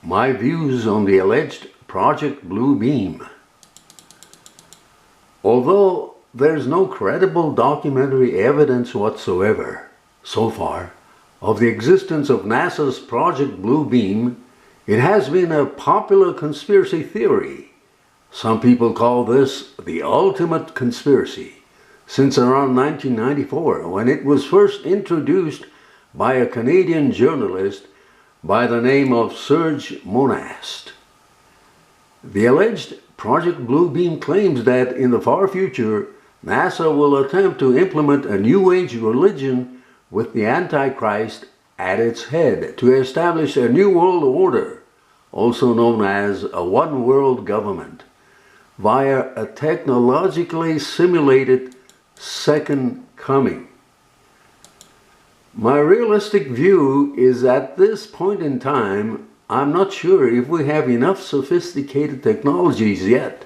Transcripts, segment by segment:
my views on the alleged Project Blue Beam. Although there's no credible documentary evidence whatsoever, so far, of the existence of NASA's Project Blue Beam, it has been a popular conspiracy theory. Some people call this the ultimate conspiracy, since around 1994, when it was first introduced by a Canadian journalist by the name of Serge Monast. The alleged Project Blue Beam claims that in the far future, NASA will attempt to implement a New Age religion with the Antichrist at its head to establish a New World Order, also known as a One World Government, via a technologically simulated Second Coming. My realistic view is at this point in time, I'm not sure if we have enough sophisticated technologies yet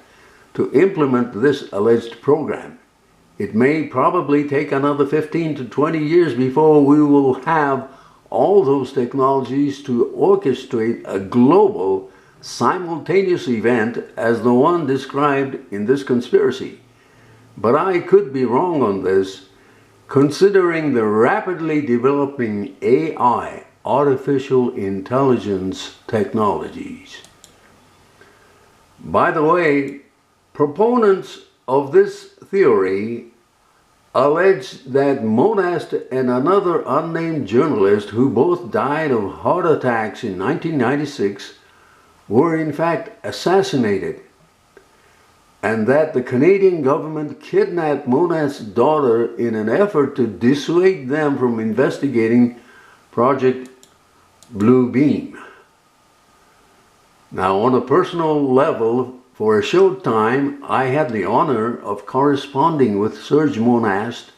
to implement this alleged program. It may probably take another 15 to 20 years before we will have all those technologies to orchestrate a global, simultaneous event as the one described in this conspiracy. But I could be wrong on this, considering the rapidly developing AI, artificial intelligence technologies. By the way, proponents of this theory allege that Monast and another unnamed journalist, who both died of heart attacks in 1996, were in fact assassinated, and that the Canadian government kidnapped Monast's daughter in an effort to dissuade them from investigating Project Blue Beam. Now, on a personal level, for a short time, I had the honor of corresponding with Serge Monast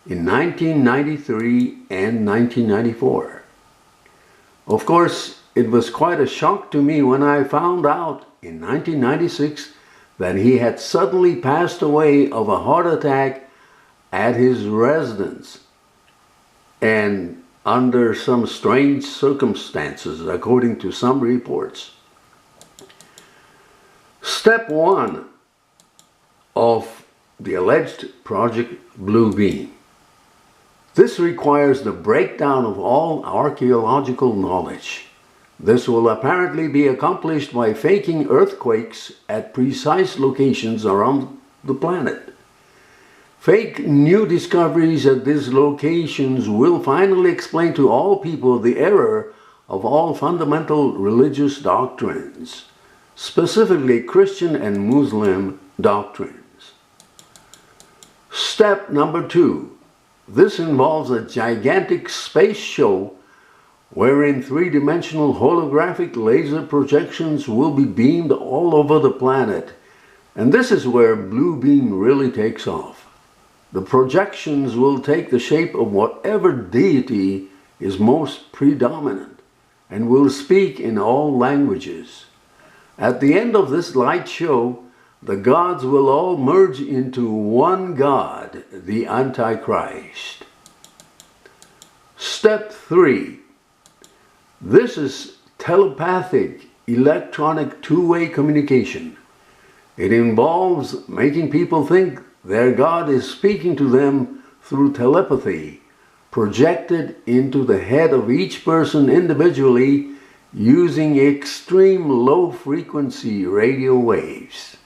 in 1993 and 1994. Of course, it was quite a shock to me when I found out in 1996 that he had suddenly passed away of a heart attack at his residence, and under some strange circumstances, according to some reports. Step one of the alleged Project Blue Beam. This requires the breakdown of all archaeological knowledge. This will apparently be accomplished by faking earthquakes at precise locations around the planet. Fake new discoveries at these locations will finally explain to all people the error of all fundamental religious doctrines, specifically Christian and Muslim doctrines. Step number two. This involves a gigantic space show wherein three-dimensional holographic laser projections will be beamed all over the planet. And this is where Blue Beam really takes off. The projections will take the shape of whatever deity is most predominant and will speak in all languages. At the end of this light show, the gods will all merge into one God, the Antichrist. Step three. This is telepathic, electronic two-way communication. It involves making people think their God is speaking to them through telepathy, projected into the head of each person individually using extreme low-frequency radio waves.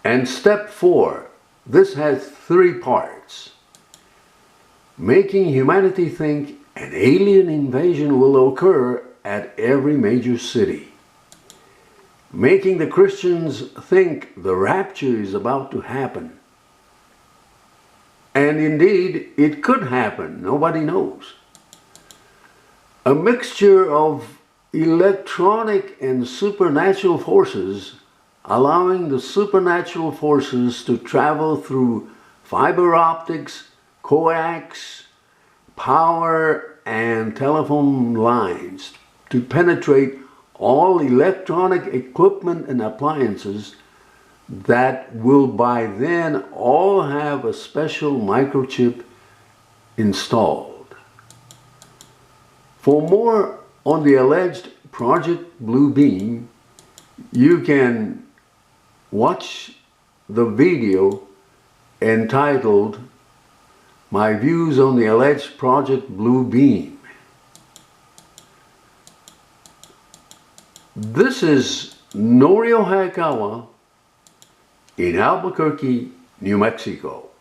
And step four, this has three parts. Making humanity think an alien invasion will occur at every major city. Making the Christians think the rapture is about to happen. And indeed, it could happen, nobody knows. A mixture of electronic and supernatural forces, allowing the supernatural forces to travel through fiber optics, coax, power, and telephone lines to penetrate all electronic equipment and appliances that will by then all have a special microchip installed. For more on the alleged Project Blue Beam, you can watch the video entitled "My Views on the Alleged Project Blue Beam." This is Norio Hayakawa in Albuquerque, New Mexico.